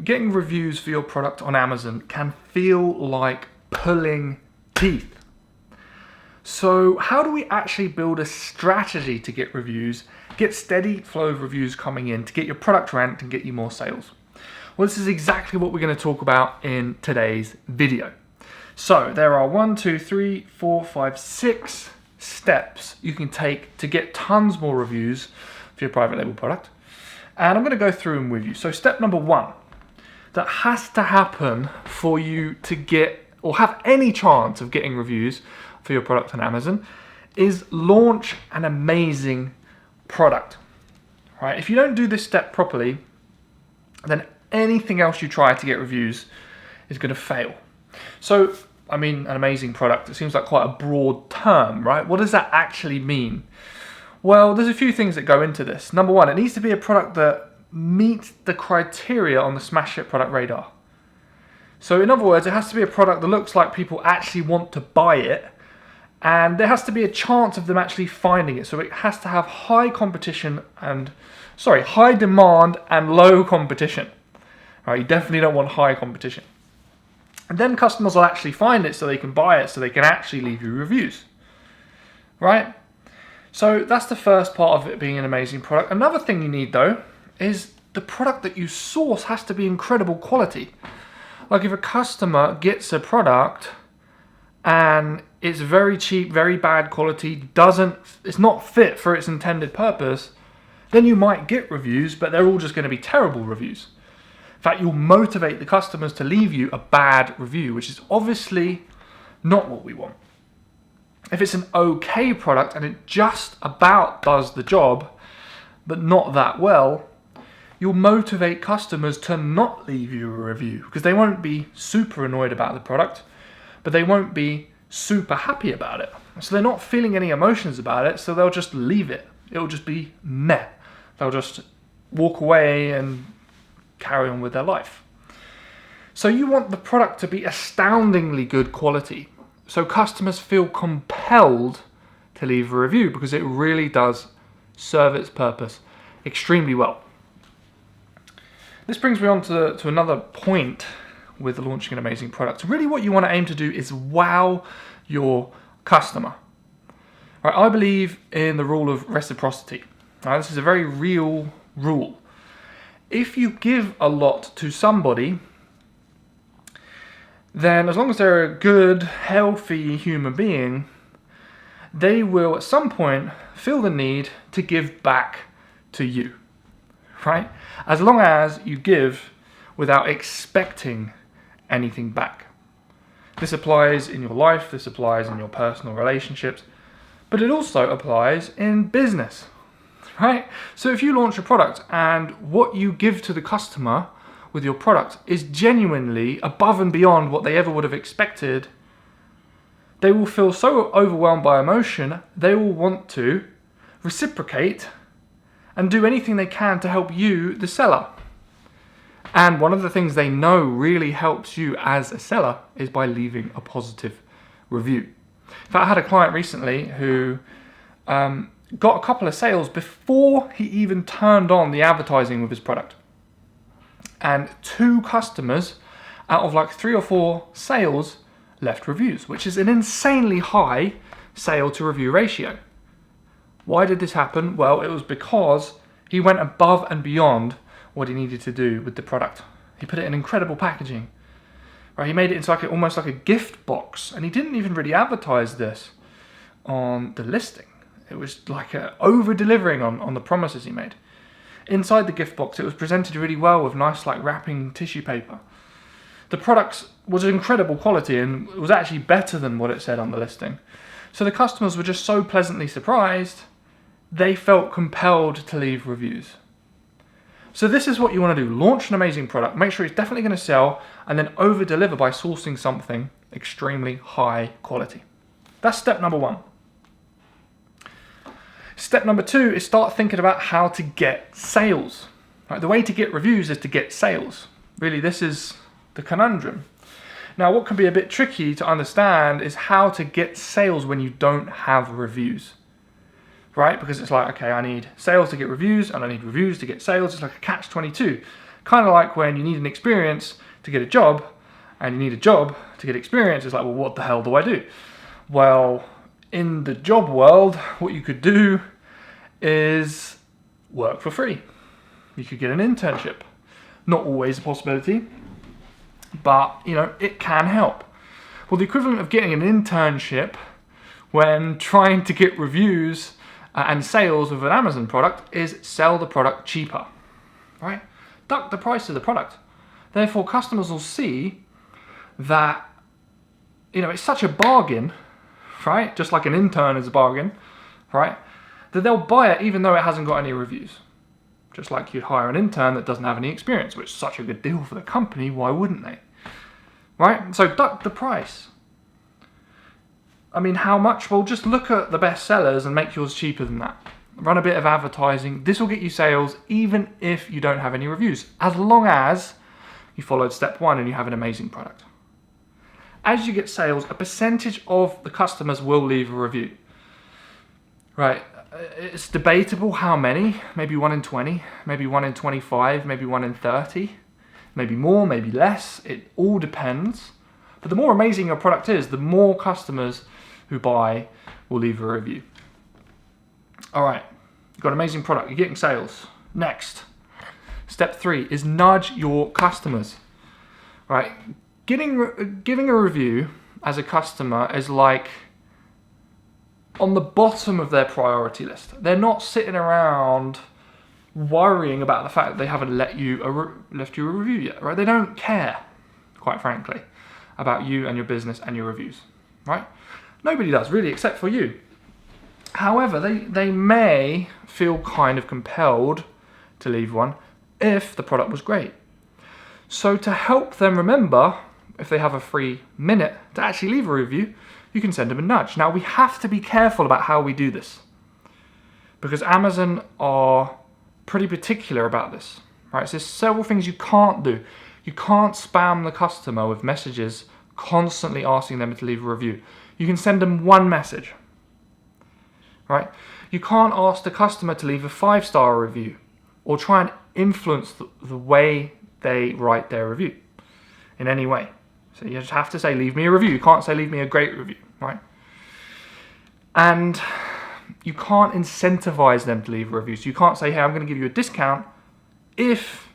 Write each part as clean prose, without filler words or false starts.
Getting reviews for your product on Amazon can feel like pulling teeth. So how do we actually build a strategy to get reviews, get steady flow of reviews coming in to get your product ranked and get you more sales? Well, this is exactly what we're going to talk about in today's video. So there are 6 steps you can take to get tons more reviews for your private label product. And I'm going to go through them with you. So step number 1 that has to happen for you to get or have any chance of getting reviews for your product on Amazon is launch an amazing product. Right? If you don't do this step properly, then anything else you try to get reviews is going to fail. So, I mean, an amazing product, it seems like quite a broad term, right? What does that actually mean? Well, there's a few things that go into this. Number 1, it needs to be a product that meets the criteria on the smash hit product radar. So in other words, it has to be a product that looks like people actually want to buy it, and there has to be a chance of them actually finding it. So it has to have high demand and low competition. All right, you definitely don't want high competition. And then customers will actually find it so they can buy it, so they can actually leave you reviews. Right? So that's the first part of it being an amazing product. Another thing you need though is the product that you source has to be incredible quality. Like if a customer gets a product and it's very cheap, very bad quality, it's not fit for its intended purpose, then you might get reviews, but they're all just going to be terrible reviews. In fact, you'll motivate the customers to leave you a bad review, which is obviously not what we want. If it's an okay product and it just about does the job, but not that well, you'll motivate customers to not leave you a review because they won't be super annoyed about the product, but they won't be super happy about it. So they're not feeling any emotions about it, so they'll just leave it. It'll just be meh. They'll just walk away and carry on with their life. So you want the product to be astoundingly good quality, so customers feel compelled to leave a review because it really does serve its purpose extremely well. This brings me on to another point with launching an amazing product. Really what you want to aim to do is wow your customer. Right, I believe in the rule of reciprocity. Right, this is a very real rule. If you give a lot to somebody, then as long as they're a good, healthy human being, they will at some point feel the need to give back to you. Right? As long as you give without expecting anything back. This applies in your life, this applies in your personal relationships, but it also applies in business. Right? So if you launch a product and what you give to the customer with your product is genuinely above and beyond what they ever would have expected, they will feel so overwhelmed by emotion, they will want to reciprocate and do anything they can to help you, the seller. And one of the things they know really helps you as a seller is by leaving a positive review. In fact, I had a client recently who got a couple of sales before he even turned on the advertising with his product. And 2 customers out of like 3 or 4 sales left reviews, which is an insanely high sale to review ratio. Why did this happen? Well, it was because he went above and beyond what he needed to do with the product. He put it in incredible packaging. Right? He made it into almost like a gift box, and he didn't even really advertise this on the listing. It was like over-delivering on the promises he made. Inside the gift box, it was presented really well with nice like wrapping tissue paper. The product was incredible quality and it was actually better than what it said on the listing. So the customers were just so pleasantly surprised, they felt compelled to leave reviews. So this is what you want to do. Launch an amazing product, make sure it's definitely going to sell, and then over-deliver by sourcing something extremely high quality. That's step number 1. Step number 2 is start thinking about how to get sales. Right, the way to get reviews is to get sales. Really, this is the conundrum. Now, what can be a bit tricky to understand is how to get sales when you don't have reviews. Right? Because it's like, okay, I need sales to get reviews, and I need reviews to get sales. It's like a catch-22. Kind of like when you need an experience to get a job, and you need a job to get experience. It's like, well, what the hell do I do? Well, in the job world, what you could do is work for free. You could get an internship. Not always a possibility, but it can help. Well, the equivalent of getting an internship when trying to get reviews and sales of an Amazon product is sell the product cheaper, right? Duck the price of the product. Therefore, customers will see that it's such a bargain, right? Just like an intern is a bargain, right? That they'll buy it even though it hasn't got any reviews. Just like you'd hire an intern that doesn't have any experience, which is such a good deal for the company, why wouldn't they? Right? So duck the price. I mean, how much? Well, just look at the best sellers and make yours cheaper than that. Run a bit of advertising. This will get you sales even if you don't have any reviews, as long as you followed step 1 and you have an amazing product. As you get sales, a percentage of the customers will leave a review. Right? It's debatable how many, maybe 1 in 20, maybe 1 in 25, maybe 1 in 30, maybe more, maybe less. It all depends. But the more amazing your product is, the more customers who buy will leave a review. All right, you've got an amazing product, you're getting sales. Next, step 3 is nudge your customers. Right? Giving a review as a customer is like on the bottom of their priority list. They're not sitting around worrying about the fact that they haven't left you a review yet, right? They don't care, quite frankly, about you and your business and your reviews, right? Nobody does, really, except for you. However, they may feel kind of compelled to leave one if the product was great. So to help them remember, if they have a free minute to actually leave a review, you can send them a nudge. Now, we have to be careful about how we do this because Amazon are pretty particular about this, right? So there's several things you can't do. You can't spam the customer with messages constantly asking them to leave a review. You can send them one message, right? You can't ask the customer to leave a 5-star review or try and influence the way they write their review in any way. So you just have to say, leave me a review. You can't say, leave me a great review, right? And you can't incentivize them to leave a review. So you can't say, hey, I'm going to give you a discount if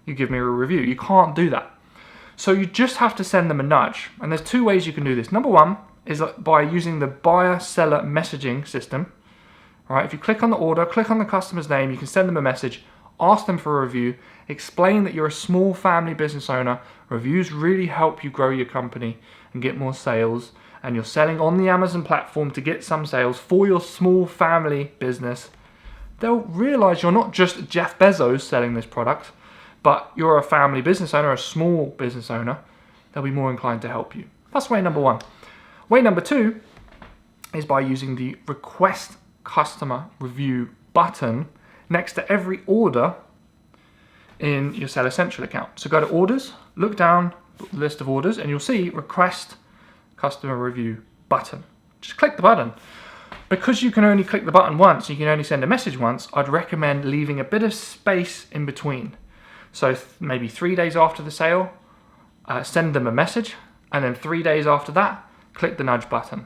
you give me a review. You can't do that. So you just have to send them a nudge. And there's 2 ways you can do this. Number 1 is by using the buyer-seller messaging system. Right? If you click on the order, click on the customer's name, you can send them a message, ask them for a review, explain that you're a small family business owner. Reviews really help you grow your company and get more sales. And you're selling on the Amazon platform to get some sales for your small family business. They'll realize you're not just Jeff Bezos selling this product, but you're a family business owner, a small business owner. They'll be more inclined to help you. That's way number 1. Way number 2 is by using the request customer review button next to every order in your Seller Central account. So go to orders, look down the list of orders, and you'll see request customer review button. Just click the button. Because you can only click the button once, you can only send a message once, I'd recommend leaving a bit of space in between. So maybe 3 days after the sale, send them a message, and then 3 days after that, click the nudge button,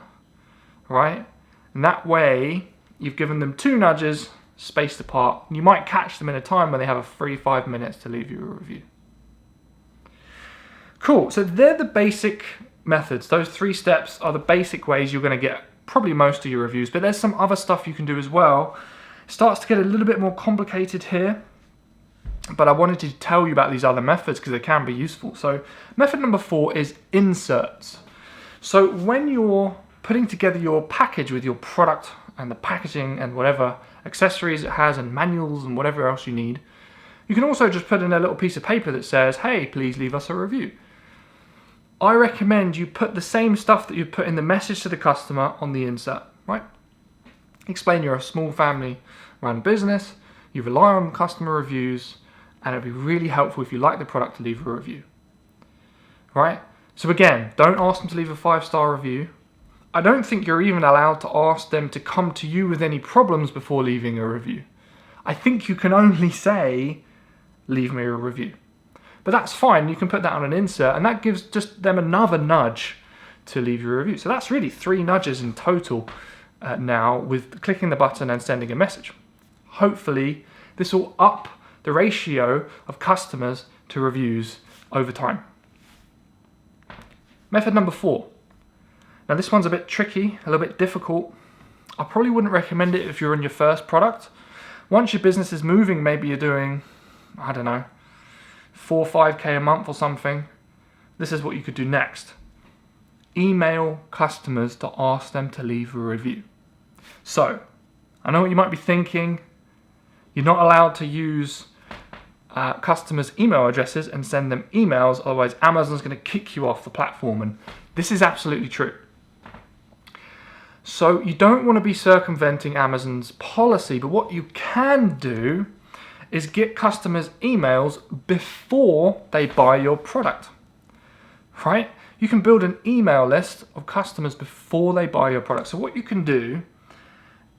right? And that way, you've given them 2 nudges spaced apart. You might catch them in a time when they have a free 5 minutes to leave you a review. Cool, so they're the basic methods. Those 3 steps are the basic ways you're going to get probably most of your reviews, but there's some other stuff you can do as well. It starts to get a little bit more complicated here, but I wanted to tell you about these other methods because they can be useful. So method number 4 is inserts. So when you're putting together your package with your product and the packaging and whatever accessories it has and manuals and whatever else you need, you can also just put in a little piece of paper that says, hey, please leave us a review. I recommend you put the same stuff that you put in the message to the customer on the insert, right? Explain you're a small family run business, you rely on customer reviews, and it'd be really helpful if you like the product to leave a review, right? So again, don't ask them to leave a 5-star review. I don't think you're even allowed to ask them to come to you with any problems before leaving a review. I think you can only say, leave me a review. But that's fine, you can put that on an insert, and that gives just them another nudge to leave you a review. So that's really 3 nudges in total now with clicking the button and sending a message. Hopefully this will up the ratio of customers to reviews over time. Method number 4. Now this one's a bit tricky, a little bit difficult. I probably wouldn't recommend it if you're on your first product. Once your business is moving, maybe you're doing, I don't know, 4 or 5K a month or something. This is what you could do next. Email customers to ask them to leave a review. So, I know what you might be thinking. You're not allowed to use customers' email addresses and send them emails, otherwise Amazon's going to kick you off the platform, and this is absolutely true. So you don't want to be circumventing Amazon's policy, but what you can do is get customers' emails before they buy your product, right? You can build an email list of customers before they buy your product. So what you can do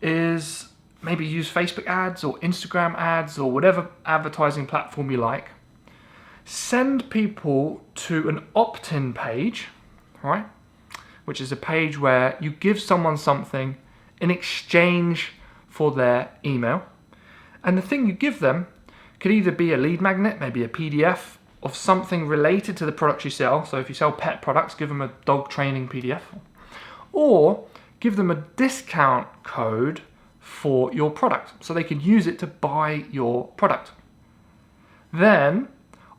is maybe use Facebook ads or Instagram ads or whatever advertising platform you like. Send people to an opt-in page, right? Which is a page where you give someone something in exchange for their email. And the thing you give them could either be a lead magnet, maybe a PDF of something related to the products you sell. So if you sell pet products, give them a dog training PDF. Or give them a discount code for your product so they can use it to buy your product. Then,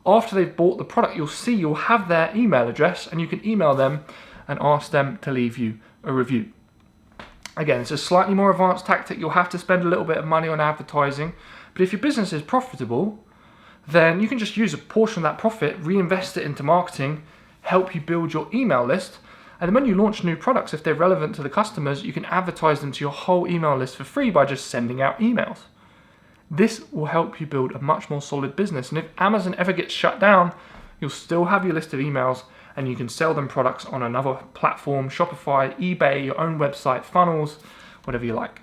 after they've bought the product, you'll have their email address and you can email them and ask them to leave you a review. Again, it's a slightly more advanced tactic. You'll have to spend a little bit of money on advertising, but if your business is profitable, then you can just use a portion of that profit, reinvest it into marketing, help you build your email list, and then when you launch new products, if they're relevant to the customers, you can advertise them to your whole email list for free by just sending out emails. This will help you build a much more solid business, and if Amazon ever gets shut down, you'll still have your list of emails and you can sell them products on another platform, Shopify, eBay, your own website, funnels, whatever you like.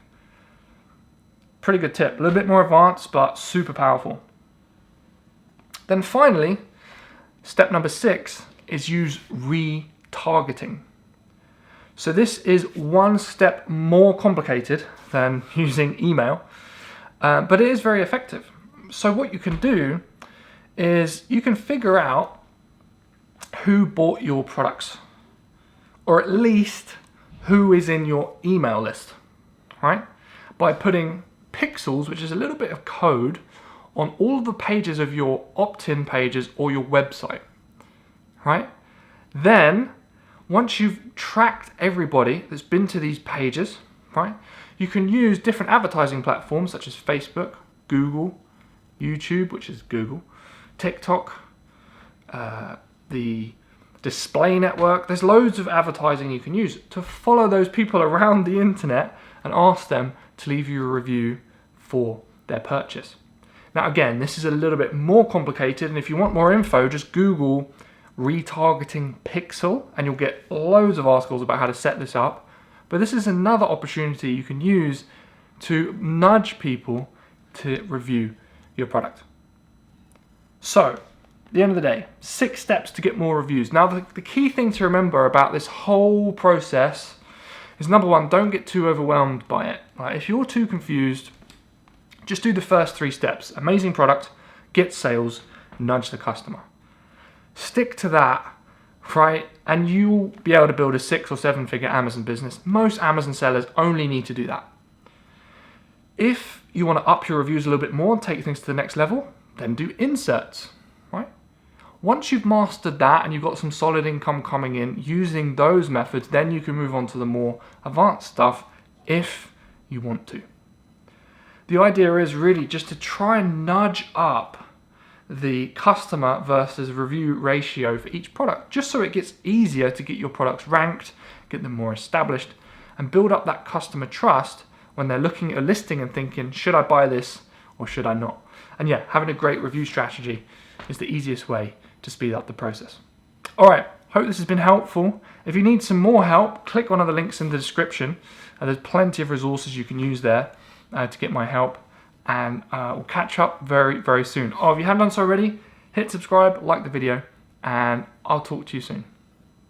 Pretty good tip, a little bit more advanced, but super powerful. Then finally, step number 6 is use retargeting. So this is one step more complicated than using email, but it is very effective. So what you can do is you can figure out who bought your products, or at least who is in your email list, right? By putting pixels, which is a little bit of code, on all of the pages of your opt-in pages or your website, right? Then, once you've tracked everybody that's been to these pages, right, you can use different advertising platforms such as Facebook, Google, YouTube, which is Google, TikTok, the display network. There's loads of advertising you can use to follow those people around the internet and ask them to leave you a review for their purchase. Now again, this is a little bit more complicated, and if you want more info, just Google retargeting pixel and you'll get loads of articles about how to set this up. But this is another opportunity you can use to nudge people to review your product. So, at the end of the day, 6 steps to get more reviews. Now, the key thing to remember about this whole process is, number 1, don't get too overwhelmed by it. Right? If you're too confused, just do the first 3 steps. Amazing product, get sales, nudge the customer. Stick to that, right? And you'll be able to build a 6 or 7 figure Amazon business. Most Amazon sellers only need to do that. If you want to up your reviews a little bit more and take things to the next level, then do inserts, right? Once you've mastered that and you've got some solid income coming in using those methods, then you can move on to the more advanced stuff if you want to. The idea is really just to try and nudge up the customer versus review ratio for each product, just so it gets easier to get your products ranked, get them more established, and build up that customer trust when they're looking at a listing and thinking, should I buy this or should I not? And yeah, having a great review strategy is the easiest way to speed up the process. All right, hope this has been helpful. If you need some more help, click one of the links in the description. There's plenty of resources you can use there to get my help. And we'll catch up very, very soon. Oh, if you haven't done so already, hit subscribe, like the video, and I'll talk to you soon.